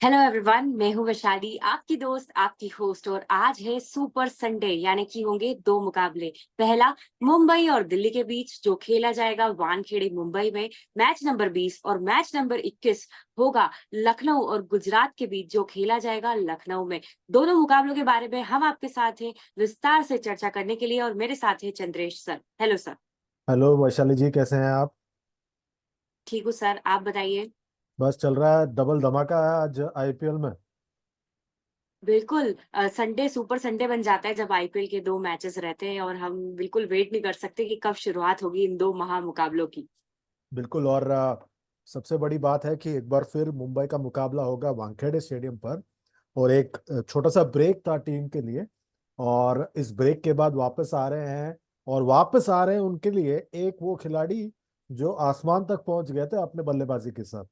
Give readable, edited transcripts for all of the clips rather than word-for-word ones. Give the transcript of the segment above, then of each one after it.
Hello everyone, मैं हूं वैशाली, आपकी दोस्त, आपकी होस्ट। और आज है सुपर संडे, यानी कि होंगे दो मुकाबले। पहला मुंबई और दिल्ली के बीच जो खेला जाएगा वानखेड़े मुंबई में, मैच नंबर 20। और मैच नंबर 21 होगा लखनऊ और गुजरात के बीच जो खेला जाएगा लखनऊ में। दोनों मुकाबलों के बारे में हम आपके साथ हैं विस्तार से चर्चा करने के लिए, और मेरे साथ है Chandresh sir. Hello sir. Hello Vaishali ji, कैसे हैं आप? ठीक हूँ सर, आप बताइए। बस चल रहा है, डबल धमाका है आज आईपीएल में। बिल्कुल, संडे सुपर संडे बन जाता है जब आईपीएल के दो मैचेस रहते हैं, और हम बिल्कुल वेट नहीं कर सकते कि कब शुरुआत होगी इन दो महामुकाबलों की। बिल्कुल। और सबसे बड़ी बात है कि एक बार फिर मुंबई का मुकाबला होगा वानखेड़े स्टेडियम पर। और एक छोटा सा ब्रेक था टीम के लिए, और इस ब्रेक के बाद वापस आ रहे हैं। और वापस आ रहे हैं उनके लिए एक वो खिलाड़ी जो आसमान तक पहुंच गए थे अपने बल्लेबाजी के साथ।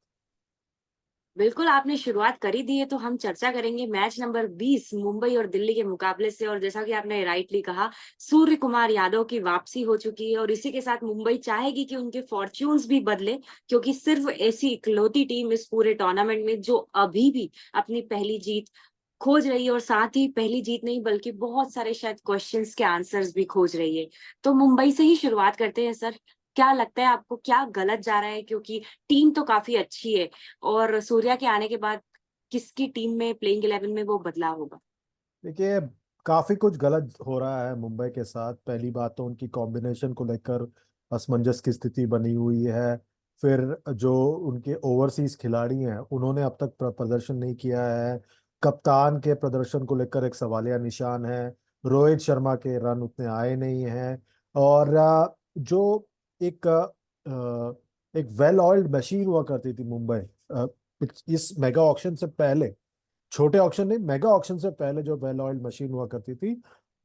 बिल्कुल, आपने शुरुआत कर ही दी है तो हम चर्चा करेंगे मैच नंबर 20 मुंबई और दिल्ली के मुकाबले से। और जैसा कि आपने राइटली कहा, सूर्य कुमार यादव की वापसी हो चुकी है, और इसी के साथ मुंबई चाहेगी कि उनके फॉर्च्यून्स भी बदले, क्योंकि सिर्फ ऐसी इकलौती टीम इस पूरे टूर्नामेंट में जो अभी भी अपनी पहली जीत खोज रही है, और साथ ही पहली जीत नहीं बल्कि बहुत सारे शायद क्वेश्चंस के आंसर्स भी खोज रही है। तो मुंबई से ही शुरुआत करते हैं सर। क्या लगता है आपको, क्या गलत जा रहा है? क्योंकि टीम तो काफी अच्छी है, और सूर्या के आने के बाद किसकी टीम में, प्लेइंग 11 में वो बदलाव होगा? देखिए, काफी कुछ गलत हो रहा है मुंबई के साथ। पहली बात तो उनकी कॉम्बिनेशन को लेकर असमंजस की स्थिति बनी हुई है। फिर जो उनके ओवरसीज खिलाड़ी हैं उन्होंने अब तक प्रदर्शन नहीं किया है। कप्तान के प्रदर्शन को लेकर एक सवालिया निशान है। रोहित शर्मा के रन उतने आए नहीं हैं। और जो एक एक वेल ऑयल्ड मशीन हुआ करती थी मुंबई, इस मेगा ऑक्शन से पहले, छोटे ऑक्शन नहीं, मेगा ऑक्शन से पहले जो वेल ऑयल्ड मशीन हुआ करती थी,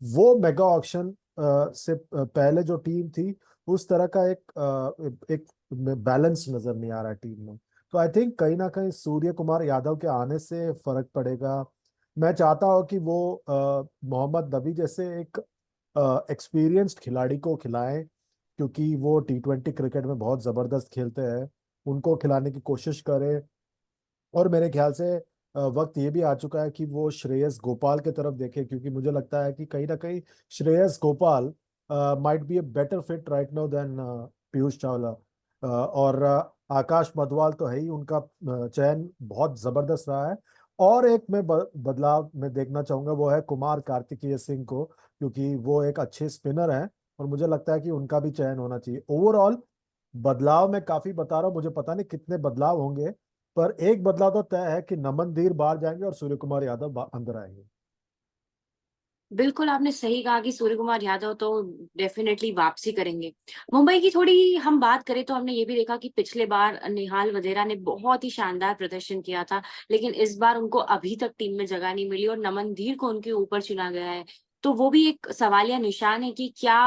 वो मेगा ऑक्शन से पहले जो टीम थी, उस तरह का एक बैलेंस नजर नहीं आ रहा है टीम में। तो आई थिंक कहीं ना कहीं सूर्य कुमार यादव के आने से फर्क पड़ेगा। मैं चाहता हूँ कि वो मोहम्मद नबी जैसे एक एक्सपीरियंस्ड खिलाड़ी को खिलाएं, क्योंकि वो टी20 क्रिकेट में बहुत जबरदस्त खेलते हैं। उनको खिलाने की कोशिश करें। और मेरे ख्याल से वक्त ये भी आ चुका है कि वो श्रेयस गोपाल के तरफ देखे, क्योंकि मुझे लगता है कि कहीं ना कहीं Shreyas Gopal might be a better fit right now than Piyush Chawla. और आकाश मधवाल तो है ही, उनका चयन बहुत जबरदस्त रहा है। और एक मैं बदलाव में देखना चाहूंगा, वो है कुमार कार्तिकेय सिंह को, क्योंकि वो एक अच्छे स्पिनर हैं। और मुझे लगता है कि उनका भी चयन होना चाहिए। ओवरऑल बदलाव मैं काफी बता रहा हूँ, मुझे पता नहीं कितने बदलाव होंगे, पर एक बदलाव तो तय है कि नमन धीर बाहर जाएंगे और सूर्य कुमार यादव अंदर आएंगे। बिल्कुल, आपने सही कहा कि सूर्य कुमार यादव तो डेफिनेटली वापसी करेंगे। मुंबई की थोड़ी हम बात करें तो हमने ये भी देखा कि पिछले बार निहाल वधेरा ने बहुत ही शानदार प्रदर्शन किया था, लेकिन इस बार उनको अभी तक टीम में जगह नहीं मिली, और नमन धीर को उनके ऊपर चुना गया है। तो वो भी एक सवालिया निशान है कि क्या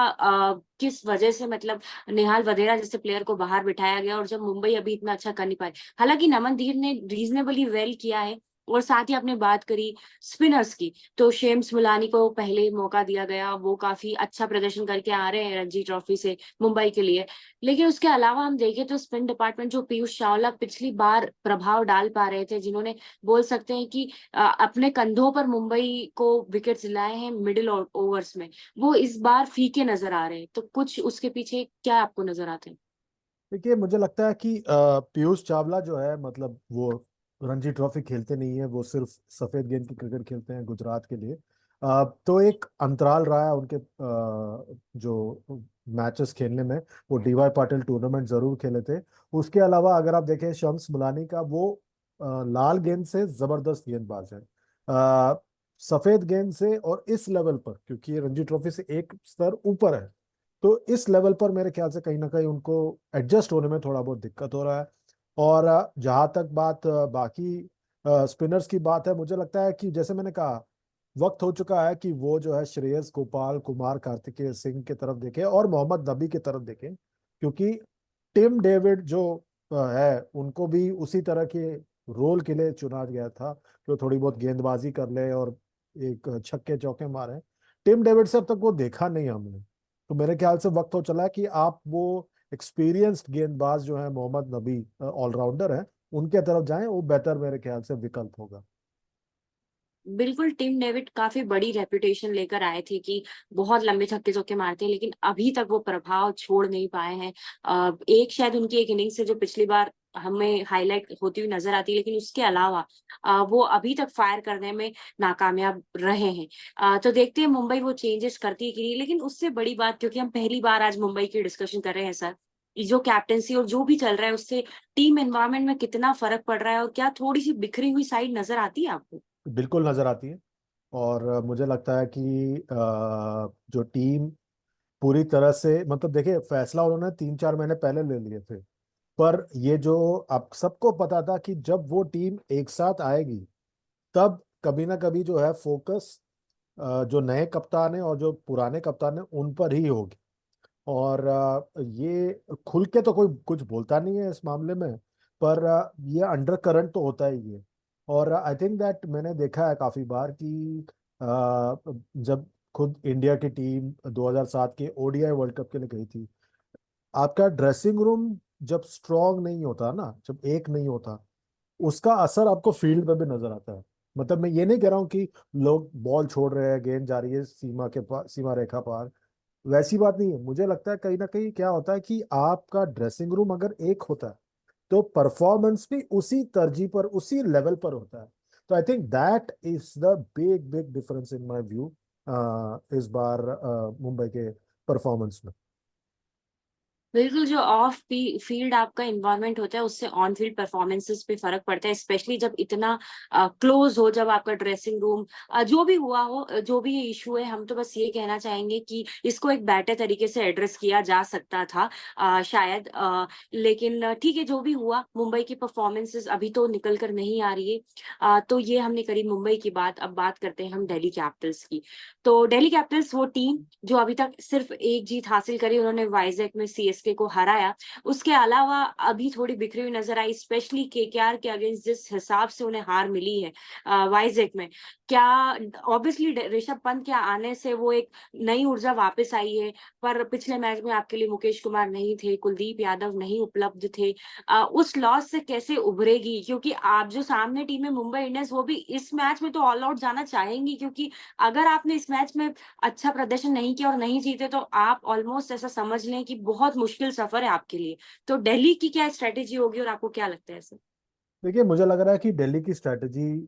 किस वजह से, मतलब निहाल वधेरा जैसे प्लेयर को बाहर बिठाया गया, और जब मुंबई अभी इतना अच्छा कर नहीं पाई। हालांकि नमन धीर ने रीजनेबली वेल किया है। और साथ ही आपने बात करी स्पिनर्स की, तो शेम्स मुलानी को पहले मौका दिया गया, वो काफी अच्छा प्रदर्शन करके आ रहे हैं रणजी ट्रॉफी से मुंबई के लिए। लेकिन उसके अलावा हम देखें तो स्पिन डिपार्टमेंट, जो पीयूष चावला पिछली बार प्रभाव डाल पा रहे थे, जिन्होंने बोल सकते हैं कि अपने कंधों पर मुंबई को विकेट दिलाए हैं मिडिल ओवर्स में, वो इस बार फीके नजर आ रहे हैं। तो कुछ उसके पीछे क्या आपको नजर आते हैं? देखिए, मुझे लगता है कि पीयूष चावला जो है, मतलब वो रणजी ट्रॉफी खेलते नहीं है, वो सिर्फ सफेद गेंद की क्रिकेट खेलते हैं गुजरात के लिए। तो एक अंतराल रहा है उनके जो मैचेस खेलने में। वो डीवाई पाटिल टूर्नामेंट जरूर खेले थे। उसके अलावा अगर आप देखें शम्स मुलानी का, वो लाल गेंद से जबरदस्त गेंदबाज है। सफेद गेंद से और इस लेवल पर, क्योंकि ये रणजी ट्रॉफी से एक स्तर ऊपर है, तो इस लेवल पर मेरे ख्याल से कहीं ना कहीं उनको एडजस्ट होने में थोड़ा बहुत दिक्कत हो रहा है। और जहां तक बात बाकी स्पिनर्स की बात है, मुझे लगता है कि जैसे मैंने कहा, वक्त हो चुका है कि वो जो है श्रेयस गोपाल, कुमार कार्तिकेय सिंह की तरफ देखें और मोहम्मद नबी की तरफ देखें, क्योंकि टिम डेविड जो है, उनको भी उसी तरह के रोल के लिए चुना गया था, जो थोड़ी बहुत गेंदबाजी कर ले और एक छक्के चौके मारे। टिम डेविड से अब तक वो देखा नहीं हमने। तो मेरे ख्याल से वक्त हो चला है कि आप वो एक्सपीरियंस्ड गेंदबाज जो है मोहम्मद नबी, ऑलराउंडर है, उनके तरफ जाएं, वो बेहतर मेरे ख्याल से विकल्प होगा। बिल्कुल, टिम डेविड काफी बड़ी रेपुटेशन लेकर आए थे कि बहुत लंबे छक्के चौके मारते हैं, लेकिन अभी तक वो प्रभाव छोड़ नहीं पाए हैं। एक शायद उनकी एक इनिंग्स है जो पिछली बार हमें हाईलाइट होती हुई नजर आती है, लेकिन उसके अलावा वो अभी तक फायर करने में नाकामयाब रहे हैं। तो देखते हैं मुंबई वो चेंजेस करती है कि नहीं। लेकिन उससे बड़ी बात, क्योंकि हम पहली बार आज मुंबई की डिस्कशन कर रहे हैं सर, ये जो कैप्टेंसी और जो भी चल रहा है उससे टीम एनवायरनमेंट में कितना फर्क पड़ रहा है, और क्या थोड़ी सी बिखरी हुई साइड नजर आती है आपको? बिल्कुल नजर आती है। और मुझे लगता है कि जो टीम पूरी तरह से, मतलब देखिए, फैसला उन्होंने 3-4 महीने पहले ले लिए थे, पर ये जो अब सबको पता था कि जब वो टीम एक साथ आएगी, तब कभी ना कभी जो है फोकस जो नए कप्तान है और जो पुराने कप्तान है उन पर ही होगी। और ये खुल के तो कोई कुछ बोलता नहीं है इस मामले में, पर ये अंडर करंट तो होता ही है। और आई थिंक दैट मैंने देखा है काफी बार कि जब खुद इंडिया की टीम 2007 के ओडीआई वर्ल्ड कप के लिए गई थी, आपका ड्रेसिंग रूम जब स्ट्रांग नहीं होता ना, जब एक नहीं होता, उसका असर आपको फील्ड पे भी नजर आता है। मतलब मैं ये नहीं कह रहा हूँ कि लोग बॉल छोड़ रहे हैं, गेंद जा रही है सीमा के पार, सीमा रेखा पार, वैसी बात नहीं है। मुझे लगता है कहीं ना कहीं क्या होता है कि आपका ड्रेसिंग रूम अगर एक होता है, तो परफॉर्मेंस भी उसी तरजीह पर, उसी लेवल पर होता है। तो I think that is the big big difference in my view इस बार मुंबई के परफॉर्मेंस में। बिल्कुल, जो ऑफ फील्ड आपका इन्वायरमेंट होता है उससे ऑन फील्ड परफॉर्मेंसेस पे फर्क पड़ता है, स्पेशली जब इतना क्लोज हो, जब आपका ड्रेसिंग रूम जो भी हुआ हो, जो भी ये इशू है, हम तो बस ये कहना चाहेंगे कि इसको एक बेटर तरीके से एड्रेस किया जा सकता था, शायद। लेकिन ठीक है, जो भी हुआ, मुंबई की परफॉर्मेंसेस अभी तो निकल कर नहीं आ रही है। तो ये हमने करी मुंबई की बात। अब बात करते हैं हम दिल्ली कैपिटल्स की। तो दिल्ली कैपिटल्स वो टीम जो अभी तक सिर्फ एक जीत हासिल करी, उन्होंने वाइजैक में सीएसके को हराया। उसके अलावा अभी थोड़ी बिखरी हुई नजर आई, स्पेशली केकेआर के अगेंस्ट जिस हिसाब से उन्हें हार मिली है वाइजैक में। क्या ऑब्वियसली ऋषभ पंत के आने से वो एक नई ऊर्जा वापस आई है, पर पिछले मैच में आपके लिए मुकेश कुमार नहीं थे, कुलदीप यादव नहीं उपलब्ध थे। उस लॉस से कैसे उभरेगी? क्योंकि आप जो सामने टीम है मुंबई इंडियंस, वो भी इस मैच में तो ऑल आउट जाना चाहेंगी, क्योंकि अगर आपने इस मैच में अच्छा प्रदर्शन नहीं किया और नहीं जीते, तो आप ऑलमोस्ट ऐसा समझ लें कि बहुत मुश्किल सफर है आपके लिए। तो दिल्ली की क्या स्ट्रेटेजी होगी और आपको क्या लगता है सर? देखिए, मुझे लग रहा है कि दिल्ली की स्ट्रैटेजी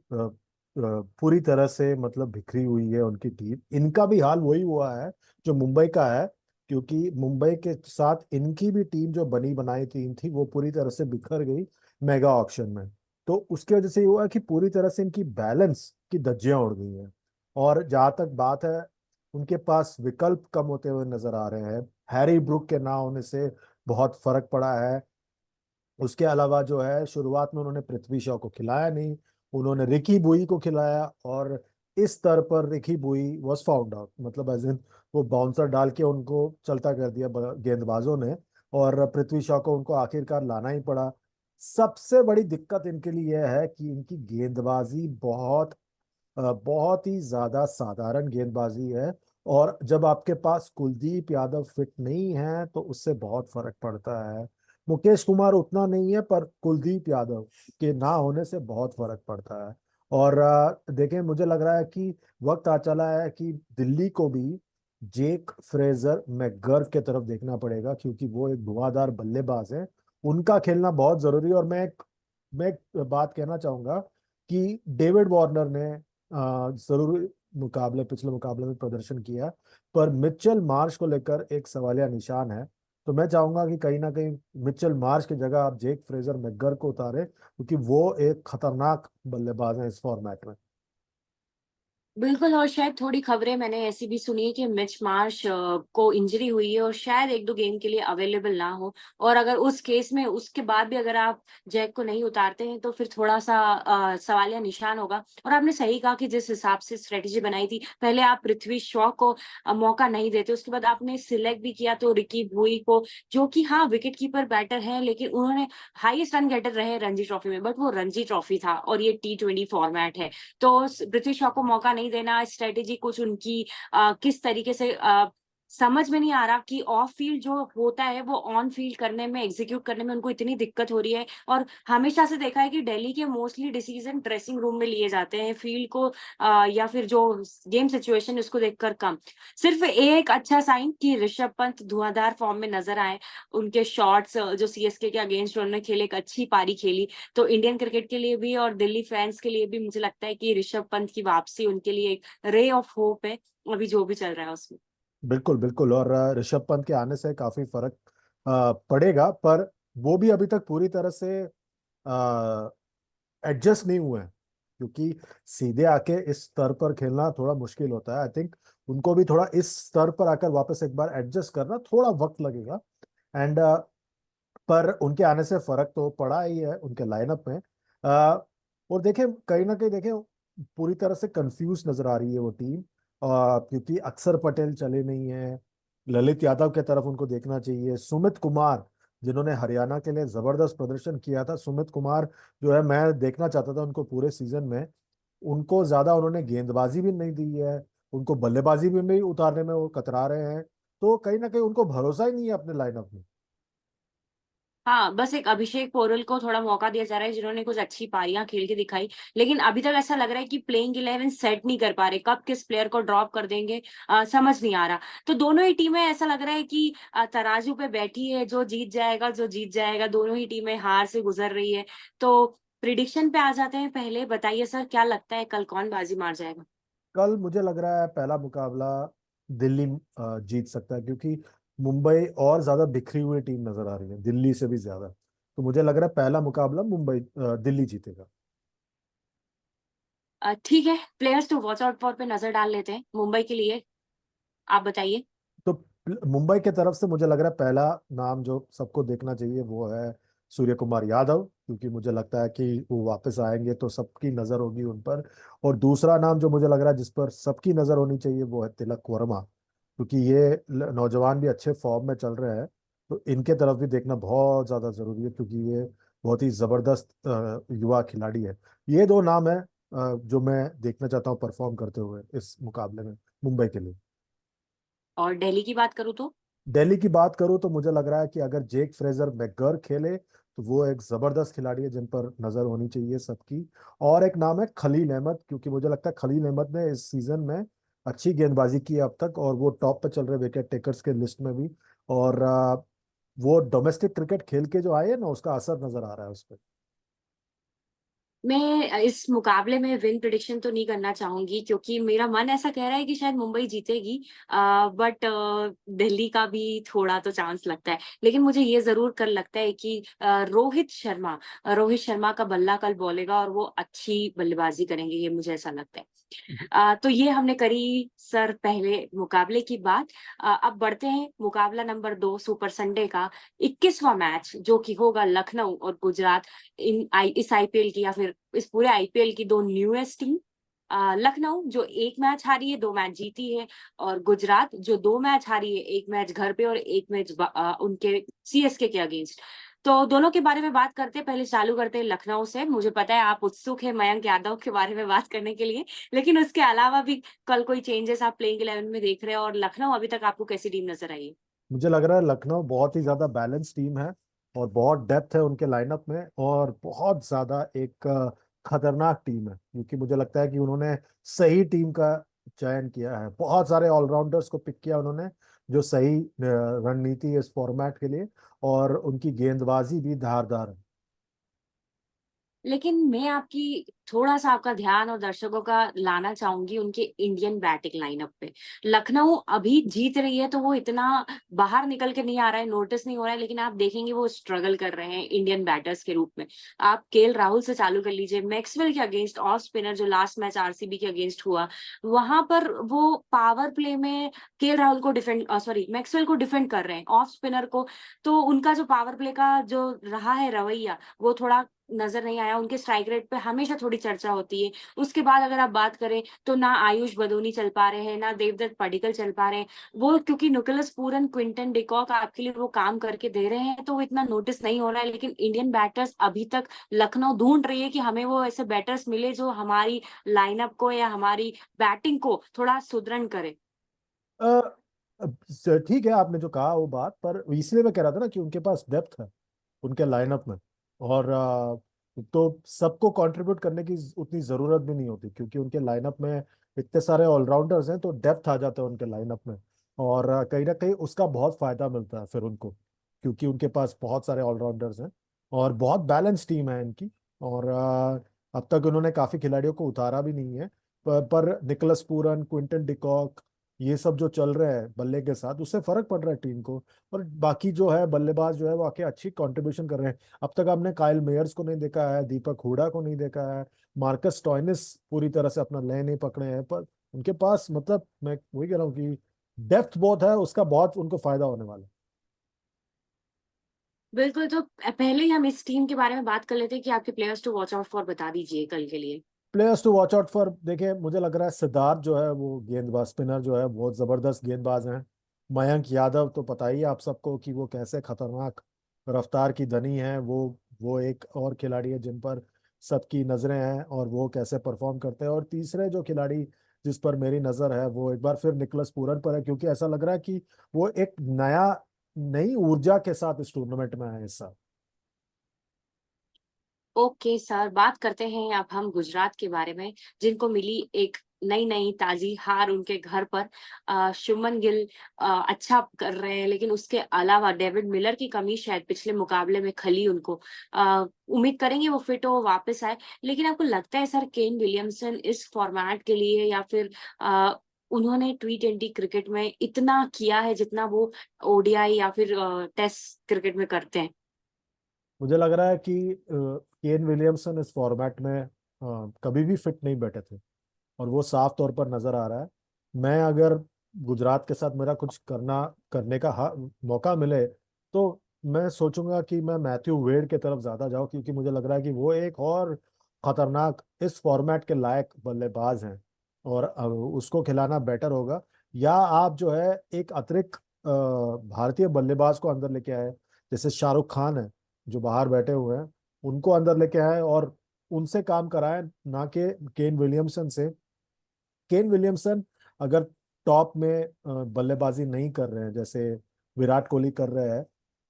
पूरी तरह से मतलब बिखरी हुई है उनकी टीम। इनका भी हाल वही हुआ है जो मुंबई का है, क्योंकि मुंबई के साथ इनकी भी टीम जो बनी बनाई टीम थी वो पूरी तरह से बिखर गई मेगा ऑक्शन में। तो उसकी वजह से ये हुआ कि पूरी तरह से इनकी बैलेंस की धज्जियां उड़ गई हैं। और जहां तक बात है, उनके पास विकल्प कम होते हुए नजर आ रहे हैं। हैरी ब्रुक के ना होने से बहुत फर्क पड़ा है। उसके अलावा जो है, शुरुआत में उन्होंने पृथ्वी शॉ को खिलाया नहीं, उन्होंने रिकी बुई को खिलाया, और इस स्तर पर Ricky Bui was found out, मतलब एज इन वो बाउंसर डाल के उनको चलता कर दिया गेंदबाजों ने, और पृथ्वी शॉ को उनको आखिरकार लाना ही पड़ा। सबसे बड़ी दिक्कत इनके लिए यह है कि इनकी गेंदबाजी बहुत ही ज्यादा साधारण गेंदबाजी है। और जब आपके पास कुलदीप यादव फिट नहीं है तो उससे बहुत फर्क पड़ता है। मुकेश कुमार उतना नहीं है, पर कुलदीप यादव के ना होने से बहुत फर्क पड़ता है। और देखें, मुझे लग रहा है कि वक्त आ चला है कि दिल्ली को भी जेक फ्रेजर मैकगर्व के तरफ देखना पड़ेगा, क्योंकि वो एक धुआंधार बल्लेबाज है। उनका खेलना बहुत जरूरी है। और मैं एक बात कहना चाहूंगा कि डेविड वार्नर ने जरूर पिछले मुकाबले में प्रदर्शन किया, पर मिचेल मार्श को लेकर एक सवालिया निशान है। तो मैं चाहूंगा कि कहीं ना कहीं मिचेल मार्श की जगह आप जेक फ्रेजर मैकगर को उतारे, क्योंकि वो एक खतरनाक बल्लेबाज है इस फॉर्मेट में। बिल्कुल, और शायद थोड़ी खबरें मैंने ऐसी भी सुनी है कि मिच मार्श को इंजरी हुई है और शायद एक दो गेम के लिए अवेलेबल ना हो। और अगर उस केस में उसके बाद भी अगर आप जैक को नहीं उतारते हैं, तो फिर थोड़ा सा सवालिया निशान होगा। और आपने सही कहा कि जिस हिसाब से स्ट्रेटेजी बनाई थी, पहले आप पृथ्वी शॉ को मौका नहीं देते, उसके बाद आपने सिलेक्ट भी किया तो रिकी भुई को, जो कि हाँ विकेट कीपर बैटर है, लेकिन उन्होंने हाईएस्ट रन गेटर रहे रणजी ट्रॉफी में, बट वो रणजी ट्रॉफी था और ये T20 फॉर्मेट है। तो ब्रिटिश शॉ को मौका नहीं देना, स्ट्रेटेजी कुछ उनकी किस तरीके से समझ में नहीं आ रहा कि ऑफ फील्ड जो होता है वो ऑन फील्ड करने में, एग्जीक्यूट करने में उनको इतनी दिक्कत हो रही है। और हमेशा से देखा है कि दिल्ली के मोस्टली डिसीजन ड्रेसिंग रूम में लिए जाते हैं, फील्ड को या फिर जो गेम सिचुएशन उसको देखकर कम। सिर्फ एक अच्छा साइन कि ऋषभ पंत धुआंधार फॉर्म में नजर आए, उनके शॉट्स जो सीएसके के अगेंस्ट उन्होंने खेले, एक अच्छी पारी खेली। तो इंडियन क्रिकेट के लिए भी और दिल्ली फैंस के लिए भी मुझे लगता है कि ऋषभ पंत की वापसी उनके लिए एक रे ऑफ होप है, अभी जो भी चल रहा है उसमें। बिल्कुल बिल्कुल। और ऋषभ पंत के आने से काफी फर्क पड़ेगा, पर वो भी अभी तक पूरी तरह से एडजस्ट नहीं हुए हैं, क्योंकि सीधे आके इस स्तर पर खेलना थोड़ा मुश्किल होता है। आई थिंक उनको भी थोड़ा इस स्तर पर आकर वापस एक बार एडजस्ट करना थोड़ा वक्त लगेगा। एंड पर उनके आने से फर्क तो पड़ा ही है उनके लाइनअप में। और देखें, कहीं ना कहीं देखें, पूरी तरह से कंफ्यूज नजर आ रही है वो टीम, क्योंकि अक्षर पटेल चले नहीं है। ललित यादव के तरफ उनको देखना चाहिए। सुमित कुमार, जिन्होंने हरियाणा के लिए जबरदस्त प्रदर्शन किया था, सुमित कुमार जो है, मैं देखना चाहता था उनको पूरे सीजन में। उनको ज्यादा उन्होंने गेंदबाजी भी नहीं दी है, उनको बल्लेबाजी में भी उतारने में वो कतरा रहे हैं। तो कहीं ना कहीं उनको भरोसा ही नहीं है अपने लाइनअप में। हाँ, बस एक अभिषेक पोरल को थोड़ा मौका दिया जा रहा है, जिन्होंने कुछ अच्छी पारियां खेल के दिखाई। लेकिन अभी तक ऐसा लग रहा है कि प्लेइंग 11 सेट नहीं कर पा रहे, कब किस प्लेयर को ड्रॉप कर देंगे समझ नहीं आ रहा। तो दोनों ही टीमें ऐसा लग रहा है कि तराजू पे बैठी है, जो जीत जाएगा जो जीत जाएगा। दोनों ही टीमें हार से गुजर रही है। तो प्रिडिक्शन पे आ जाते हैं, पहले बताइए सर, क्या लगता है कल कौन बाजी मार जाएगा? कल मुझे लग रहा है पहला मुकाबला दिल्ली जीत सकता है, क्योंकि मुंबई और ज्यादा बिखरी हुई टीम नजर आ रही है दिल्ली से भी ज्यादा। तो मुझे लग रहा है पहला मुकाबला दिल्ली जीतेगा। ठीक है, players to watch out for पे नजर डाल लेते हैं मुंबई के लिए। आप बताइए। तो मुंबई के तरफ से मुझे लग रहा है पहला नाम जो सबको देखना चाहिए वो है सूर्य कुमार यादव, क्योंकि मुझे लगता है कि वो वापस आएंगे तो सबकी नजर होगी उन पर। और दूसरा नाम जो मुझे लग रहा है जिस पर सबकी नजर होनी चाहिए वो है तिलक वर्मा, क्योंकि ये नौजवान भी अच्छे फॉर्म में चल रहे हैं। तो इनके तरफ भी देखना बहुत ज्यादा जरूरी है, क्योंकि ये बहुत ही जबरदस्त युवा खिलाड़ी है। ये दो नाम है जो मैं देखना चाहता हूँ परफॉर्म करते हुए इस मुकाबले में मुंबई के लिए। और दिल्ली की बात करूँ तो? दिल्ली की बात करूं तो मुझे लग रहा है कि अगर जेक फ्रेजर मैकगर खेले तो वो एक जबरदस्त खिलाड़ी है जिन पर नजर होनी चाहिए सबकी। और एक नाम है खलील अहमद, क्योंकि मुझे लगता है खलील अहमद ने इस सीजन में अच्छी गेंदबाजी की है अब तक, और वो टॉप पे चल रहे विकेट टेकर्स के लिस्ट में भी। और वो डोमेस्टिक क्रिकेट खेल के जो आए हैं ना, उसका असर नजर आ रहा है उस पर। मैं इस मुकाबले में विन प्रिडिक्शन तो नहीं करना चाहूंगी, क्योंकि मेरा मन ऐसा कह रहा है कि शायद मुंबई जीतेगी। बट दिल्ली का भी थोड़ा तो चांस लगता है। लेकिन मुझे ये जरूर कर लगता है कि रोहित शर्मा का बल्ला कल बोलेगा और वो अच्छी बल्लेबाजी करेंगे, ये मुझे ऐसा लगता है। तो ये हमने करी सर पहले मुकाबले की बात। अब बढ़ते हैं मुकाबला नंबर 2, सुपर संडे का 21वां मैच, जो कि होगा लखनऊ और गुजरात। इस आईपीएल की या फिर इस पूरे आईपीएल की दो न्यूएस्ट टीम। लखनऊ जो एक मैच हारी है, दो मैच जीती है। और गुजरात जो दो मैच हारी है, एक मैच घर पे और एक मैच उनके सीएसके के अगेंस्ट। तो दोनों के बारे में बात करते हैं, पहले चालू करते हैं लखनऊ से। मुझे पता है आप उत्सुक है मयंक यादव के बारे में बात करने के लिए, लेकिन उसके अलावा भी कल कोई चेंजेस आप प्लेइंग 11 में देख रहे हैं? और लखनऊ अभी तक आपको कैसी टीम नजर आई है? मुझे लग रहा है लखनऊ बहुत ही ज्यादा बैलेंस टीम है, और बहुत डेप्थ है उनके लाइनअप में, और बहुत ज्यादा एक खतरनाक टीम है, क्योंकि मुझे लगता है कि उन्होंने सही टीम का चयन किया है। बहुत सारे ऑलराउंडर्स को पिक किया उन्होंने, जो सही रणनीति है इस फॉर्मेट के लिए, और उनकी गेंदबाजी भी धारदार है। लेकिन मैं आपकी थोड़ा सा आपका ध्यान और दर्शकों का लाना चाहूंगी उनके इंडियन बैटिंग लाइनअप पे। लखनऊ अभी जीत रही है तो वो इतना बाहर निकल के नहीं आ रहा है, नोटिस नहीं हो रहा है, लेकिन आप देखेंगे वो स्ट्रगल कर रहे हैं इंडियन बैटर्स के रूप में। आप केएल राहुल से चालू कर लीजिए, मैक्सवेल के अगेंस्ट ऑफ स्पिनर जो लास्ट मैच आरसीबी के अगेंस्ट हुआ, वहां पर वो पावर प्ले में केएल राहुल को डिफेंड, सॉरी मैक्सवेल को डिफेंड कर रहे हैं, ऑफ स्पिनर को। तो उनका जो पावर प्ले का जो रहा है रवैया, वो थोड़ा नजर नहीं आया। उनके स्ट्राइक रेट पे हमेशा थोड़ी चर्चा होती है। उसके बाद अगर आप बात करें तो ना आयुष बदोनी चल पा रहे हैं, ना देवदत्त पडिक्कल चल पा रहे हैं। वो क्योंकि निकोलस पूरन, क्विंटन डिकॉक आपके लिए वो काम करके दे रहे हैं, तो वो इतना नोटिस नहीं हो रहा है। लेकिन इंडियन बैटर्स अभी तक लखनऊ ढूंढ रही है कि हमें वो ऐसे बैटर्स मिले जो हमारी लाइनअप को या हमारी बैटिंग को थोड़ा सुदृढ़ करे। ठीक है आपने जो कहा वो बात, पर इसलिए मैं कह रहा था ना कि उनके पास डेप्थ है उनके लाइनअप में। और तो सबको कंट्रीब्यूट करने की उतनी जरूरत भी नहीं होती, क्योंकि उनके लाइनअप में इतने सारे ऑलराउंडर्स हैं, तो डेप्थ आ जाता है उनके लाइनअप में। और कहीं ना कहीं उसका बहुत फायदा मिलता है फिर उनको, क्योंकि उनके पास बहुत सारे ऑलराउंडर्स हैं और बहुत बैलेंस टीम है इनकी। और अब तक उन्होंने काफी खिलाड़ियों को उतारा भी नहीं है, पर निकोलस पूरन, क्विंटन डिकॉक, ये सब जो चल रहे हैं बल्ले के साथ, उससे फर्क पड़ रहा है टीम को। और बाकी जो है बल्लेबाज जो है वो आके अच्छी कंट्रीब्यूशन कर रहे हैं। अब तक हमने काइल मेयर्स को नहीं देखा है, दीपक हुडा को नहीं देखा है, मार्कस स्टोइनिस पूरी तरह से अपना लय नहीं पकड़े हैं, पर उनके पास मतलब मैं वही कह रहा हूँ कि डेप्थ बहुत है, उसका बहुत उनको फायदा होने वाला है। बिल्कुल, तो पहले ही हम इस टीम के बारे में बात कर लेते हैं कि आपके players to watch out for बता दीजिए कल के लिए। Players to watch out for, देखिए मुझे लग रहा है सिद्धार्थ जो है वो गेंदबाज, स्पिनर जो है बहुत जबरदस्त गेंदबाज हैं। मयंक यादव तो पता ही है आप सबको कि वो कैसे खतरनाक रफ्तार की धनी है। वो एक और खिलाड़ी है जिन पर सबकी नजरें हैं और वो कैसे परफॉर्म करते हैं। और तीसरे जो खिलाड़ी जिस पर मेरी नजर है वो एक बार फिर निकोलस पूरन पर है, क्योंकि ऐसा लग रहा है कि वो एक नई ऊर्जा के साथ इस टूर्नामेंट में है इस साल। ओके सर, बात करते हैं अब हम गुजरात के बारे में, जिनको मिली एक नई नई ताजी हार उनके घर पर। शुभमन गिल अच्छा कर रहे हैं, लेकिन उसके अलावा डेविड मिलर की कमी शायद पिछले मुकाबले में खली उनको। उम्मीद करेंगे वो फिट हो, वापस आए। लेकिन आपको लगता है सर केन विलियमसन इस फॉर्मेट के लिए, या फिर उन्होंने T20 क्रिकेट में इतना किया है जितना वो ओडीआई या फिर टेस्ट क्रिकेट में करते हैं? मुझे लग रहा है कि केन विलियमसन इस फॉर्मेट में कभी भी फिट नहीं बैठे थे, और वो साफ तौर पर नजर आ रहा है। मैं अगर गुजरात के साथ मेरा कुछ करने का मौका मिले, तो मैं सोचूंगा कि मैं मैथ्यू वेड के तरफ ज्यादा जाऊं, क्योंकि मुझे लग रहा है कि वो एक और खतरनाक इस फॉर्मेट के लायक बल्लेबाज हैं, और उसको खिलाना बेटर होगा। या आप जो है एक अतिरिक्त भारतीय बल्लेबाज को अंदर लेके आए, जैसे शाहरुख खान है जो बाहर बैठे हुए हैं, उनको अंदर लेके आए और उनसे काम कराए, ना कि केन विलियमसन से। केन विलियमसन अगर टॉप में बल्लेबाजी नहीं कर रहे हैं जैसे विराट कोहली कर रहे हैं,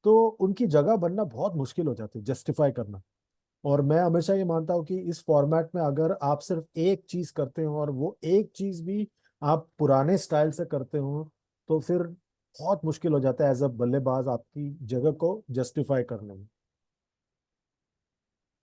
तो उनकी जगह बनना बहुत मुश्किल हो जाती है, जस्टिफाई करना। और मैं हमेशा ये मानता हूँ कि इस फॉर्मेट में अगर आप सिर्फ एक चीज करते हो, और वो एक चीज भी आप पुराने स्टाइल से करते हो, तो फिर बहुत मुश्किल हो जाता है एज अ बल्लेबाज आपकी जगह को जस्टिफाई करने में।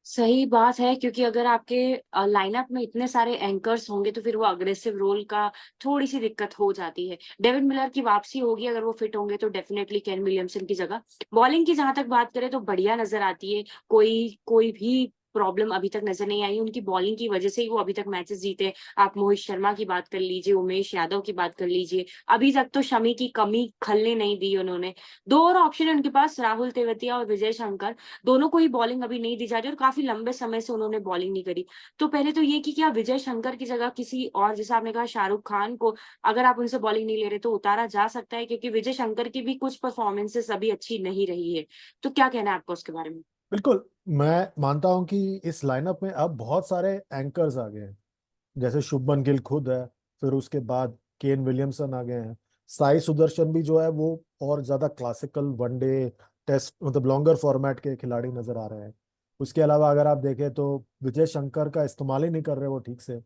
सही बात है, क्योंकि अगर आपके लाइनअप में इतने सारे एंकर्स होंगे तो फिर वो अग्रेसिव रोल का थोड़ी सी दिक्कत हो जाती है। डेविड मिलर की वापसी होगी, अगर वो फिट होंगे तो डेफिनेटली केन विलियमसन की जगह। बॉलिंग की जहां तक बात करें तो बढ़िया नजर आती है, कोई कोई भी प्रॉब्लम अभी तक नजर नहीं आई। उनकी बॉलिंग की वजह से ही वो अभी तक मैचेस जीते। आप मोहित शर्मा की बात कर लीजिए, उमेश यादव की बात कर लीजिए, अभी तक तो शमी की कमी खलने नहीं दी उन्होंने। दो और ऑप्शन है उनके पास, राहुल तेवतिया और विजय शंकर। दोनों को ही बॉलिंग अभी नहीं दी जा रही और काफी लंबे समय से उन्होंने बॉलिंग नहीं करी। तो पहले तो ये कि क्या विजय शंकर की जगह किसी और, जैसे आपने कहा शाहरुख खान को, अगर आप उनसे बॉलिंग नहीं ले रहे तो उतारा जा सकता है, क्योंकि विजय शंकर की भी कुछ परफॉर्मेंसेस अभी अच्छी नहीं रही है। तो क्या कहना है आपको उसके बारे में? बिल्कुल, मैं मानता हूं कि इस लाइनअप में अब बहुत सारे एंकर्स आ गए हैं, जैसे शुभमन गिल खुद है, फिर उसके बाद केन विलियमसन आ गए हैं, साई सुदर्शन भी जो है वो और ज्यादा क्लासिकल वनडे टेस्ट मतलब लॉन्गर फॉर्मेट के खिलाड़ी नजर आ रहे हैं। उसके अलावा अगर आप देखें तो विजय शंकर का इस्तेमाल ही नहीं कर रहे वो ठीक से।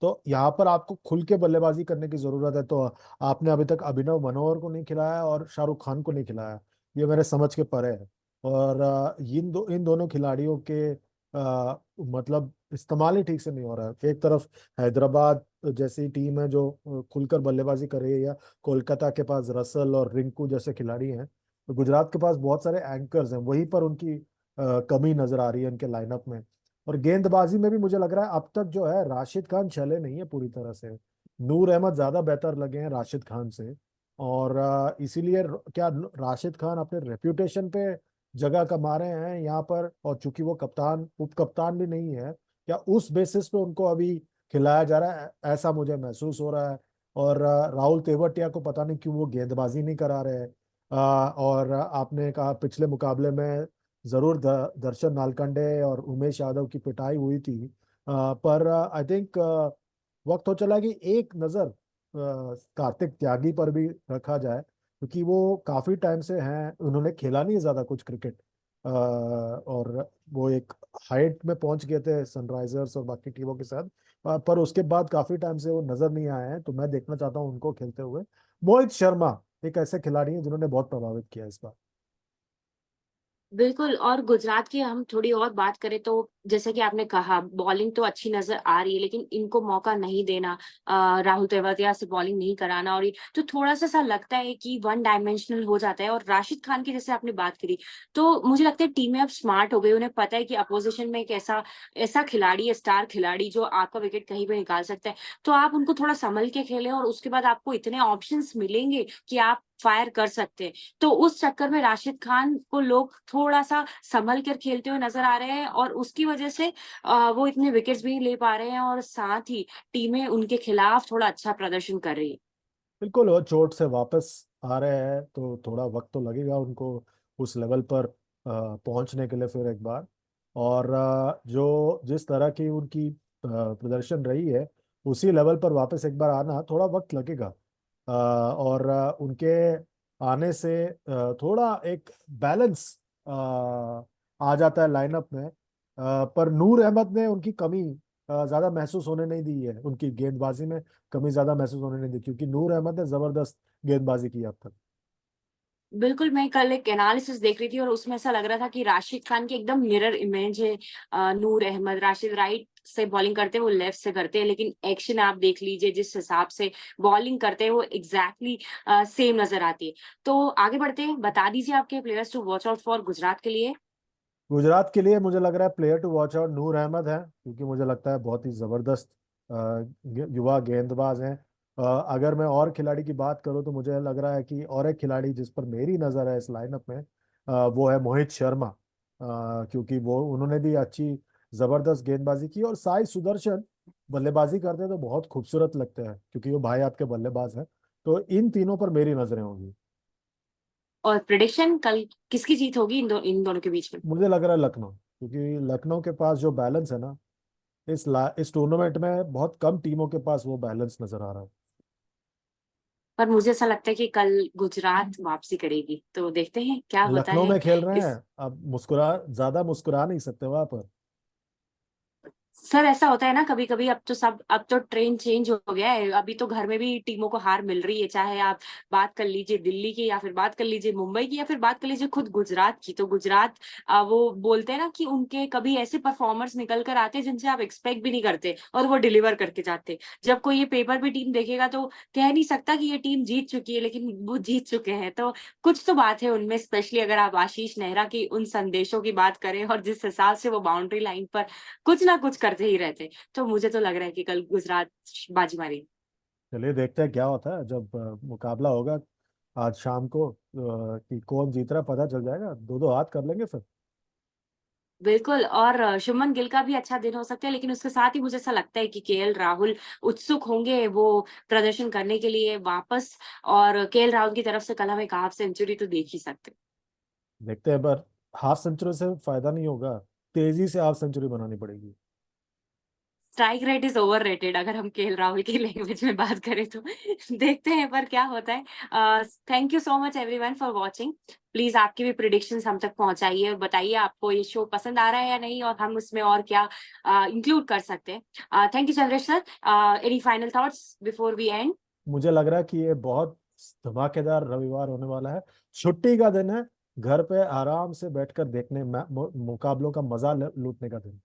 तो यहाँ पर आपको खुल के बल्लेबाजी करने की जरूरत है। तो आपने अभी तक अभिनव मनोहर को नहीं खिलाया और शाहरुख खान को नहीं खिलाया, ये मेरे समझ के परे है। और इन दोनों खिलाड़ियों के मतलब इस्तेमाल ही ठीक से नहीं हो रहा है। एक तरफ हैदराबाद जैसी टीम है जो खुलकर बल्लेबाजी कर रही है, या कोलकाता के पास रसल और रिंकू जैसे खिलाड़ी हैं, तो गुजरात के पास बहुत सारे एंकर्स हैं, वहीं पर उनकी कमी नजर आ रही है उनके लाइनअप में। और गेंदबाजी में भी मुझे लग रहा है अब तक जो है राशिद खान चले नहीं है पूरी तरह से। नूर अहमद ज्यादा बेहतर लगे हैं राशिद खान से। और इसीलिए क्या राशिद खान अपने रेप्यूटेशन पे जगह कमा रहे हैं यहाँ पर, और चूंकि वो कप्तान उप कप्तान भी नहीं है, क्या उस बेसिस पे उनको अभी खिलाया जा रहा है, ऐसा मुझे महसूस हो रहा है। और राहुल तेवतिया को पता नहीं क्यों वो गेंदबाजी नहीं करा रहे हैं। और आपने कहा पिछले मुकाबले में जरूर दर्शन नालकंडे और उमेश यादव की पिटाई हुई थी, पर आई थिंक वक्त हो चला कि एक नजर कार्तिक त्यागी पर भी रखा जाए। क्योंकि वो काफी टाइम से हैं, उन्होंने खेला नहीं है ज्यादा कुछ क्रिकेट, और वो एक हाइट में पहुंच गए थे सनराइजर्स और बाकी टीमों के साथ, पर उसके बाद काफी टाइम से वो नजर नहीं आए हैं, तो मैं देखना चाहता हूँ उनको खेलते हुए। मोहित शर्मा एक ऐसे खिलाड़ी हैं जिन्होंने बहुत प्रभावित किया इस बार। बिल्कुल। और गुजरात की हम थोड़ी और बात करें तो जैसे कि आपने कहा बॉलिंग तो अच्छी नजर आ रही है, लेकिन इनको मौका नहीं देना, राहुल तेवतिया से बॉलिंग नहीं कराना, और ये तो थोड़ा सा लगता है कि वन डायमेंशनल हो जाता है। और राशिद खान की जैसे आपने बात करी, तो मुझे लगता है टीमें अब स्मार्ट हो गई, उन्हें पता है कि अपोजिशन में एक ऐसा ऐसा खिलाड़ी है, स्टार खिलाड़ी जो आपका विकेट कहीं भी निकाल सकता है। तो आप उनको थोड़ा संभल के खेलें और उसके बाद आपको इतने ऑप्शंस मिलेंगे कि आप फायर कर सकते हैं। तो उस चक्कर में राशिद खान को लोग थोड़ा सा संभल कर खेलते हुए नजर आ रहे हैं, और उसकी वजह से वो इतने विकेट्स भी ले पा रहे हैं, और साथ ही टीमें उनके खिलाफ थोड़ा अच्छा प्रदर्शन कर रही है। बिल्कुल, वो चोट से वापस आ रहे हैं तो थोड़ा वक्त तो लगेगा उनको उस लेवल पर पहुंचने के लिए फिर एक बार। और जो जिस तरह की उनकी प्रदर्शन रही है, उसी लेवल पर वापस एक बार आना थोड़ा वक्त लगेगा। और उनके आने से थोड़ा एक बैलेंस आ जाता है लाइनअप में। पर नूर अहमद ने उनकी कमी ज्यादा महसूस होने नहीं दी है, उनकी गेंदबाजी में कमी ज्यादा महसूस होने नहीं दी, क्योंकि नूर अहमद ने जबरदस्त गेंदबाजी की अब तक। बिल्कुल, मैं कल एक एनालिसिस देख रही थी और उसमें ऐसा लग रहा था कि राशिद खान की एकदम मिरर इमेज है नूर अहमद। राशिद राइट से बॉलिंग करते हैं, वो लेफ्ट से करते हैं, लेकिन एक्शन आप देख लीजिए जिस हिसाब से बॉलिंग करते हैं वो एग्जैक्टली सेम नजर आती है। तो आगे बढ़ते हैं, बता दीजिए आपके players to watch out for Gujarat के लिए। गुजरात के लिए मुझे लग रहा है player to watch out Noor Ahmad है, क्योंकि मुझे लगता है बहुत ही जबरदस्त युवा गेंदबाज हैं। अगर मैं और खिलाड़ी की बात करूं तो मुझे लग रहा है कि और एक खिलाड़ी जिस पर मेरी नज़र है इस लाइनअप में, वो है मोहित शर्मा। क्योंकि वो उन्होंने भी अच्छी जबरदस्त गेंदबाजी की, और साई सुदर्शन बल्लेबाजी करते हैं तो बहुत खूबसूरत लगते हैं, क्योंकि वो भाई आपके बल्लेबाज हैं। तो इन तीनों पर मेरी नजरें होंगी। और प्रिडिक्शन कल किसकी जीत होगी इन दोनों के बीच में? मुझे लग रहा है लखनऊ, क्योंकि लखनऊ के पास जो बैलेंस है ना, इस टूर्नामेंट में बहुत कम टीमों के पास वो बैलेंस नजर आ रहा है। पर मुझे ऐसा लगता है कि कल गुजरात वापसी करेगी, तो देखते हैं क्या होता लखनऊ है में खेल रहे हैं, इस। अब ज्यादा मुस्कुरा नहीं सकते वहां पर। सर ऐसा होता है ना कभी कभी, अब तो ट्रेंड चेंज हो गया है, अभी तो घर में भी टीमों को हार मिल रही है, चाहे आप बात कर लीजिए दिल्ली की, या फिर बात कर लीजिए मुंबई की, या फिर बात कर लीजिए खुद गुजरात की। तो गुजरात वो बोलते हैं ना कि उनके कभी ऐसे परफॉर्मर्स निकल कर आते हैं जिनसे आप एक्सपेक्ट भी नहीं करते, और वो डिलीवर करके जाते हैं। जब कोई ये पेपर पे टीम देखेगा तो कह नहीं सकता कि ये टीम जीत चुकी है, लेकिन वो जीत चुके हैं। तो कुछ तो बात है उनमें, स्पेशली अगर आप आशीष नेहरा की उन संदेशों की बात करें, और जिस हिसाब से वो बाउंड्री लाइन पर कुछ ना कुछ करते ही रहते। तो मुझे तो लग रहा है कि कल गुजरात बाजी मारेगी। चलिए देखते हैं क्या होता है जब मुकाबला होगा आज शाम को, कि कौन जीत रहा है पता चल जाएगा, दो दो हाथ कर लेंगे फिर। बिल्कुल। और शुभमन गिल का भी अच्छा दिन हो सकता है, लेकिन उसके साथ ही मुझे ऐसा लगता है कि केएल राहुल उत्सुक होंगे वो प्रदर्शन करने के लिए वापस। और केएल राहुल की तरफ से कल हम एक हाफ सेंचुरी तो देख ही सकते हैं। देखते हैं, पर हाफ सेंचुरी से फायदा नहीं होगा, तेजी से हाफ सेंचुरी बनानी पड़ेगी। Strike rate is over rated, अगर हम केएल राहुल की लैंग्वेज में बात करें तो। देखते हैं पर क्या होता है। Thank you so much everyone for watching. Please आपकी भी प्रिडिक्शंस हम तक पहुंचाइए और बताइए आपको ये शो पसंद आ रहा है या नहीं, और हम उसमें और क्या इंक्लूड कर सकते हैं। Thank you Chandresh sir. Any final thoughts before we end? मुझे लग रहा है कि ये बहुत धमाकेदार रविवार होने वाला है, छुट्टी का दिन है, घर पे आराम से बैठकर देखने मुकाबलों का मजा लूटने का दिन।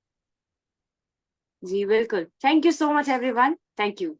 जी बिल्कुल। Thank you so much everyone, thank you.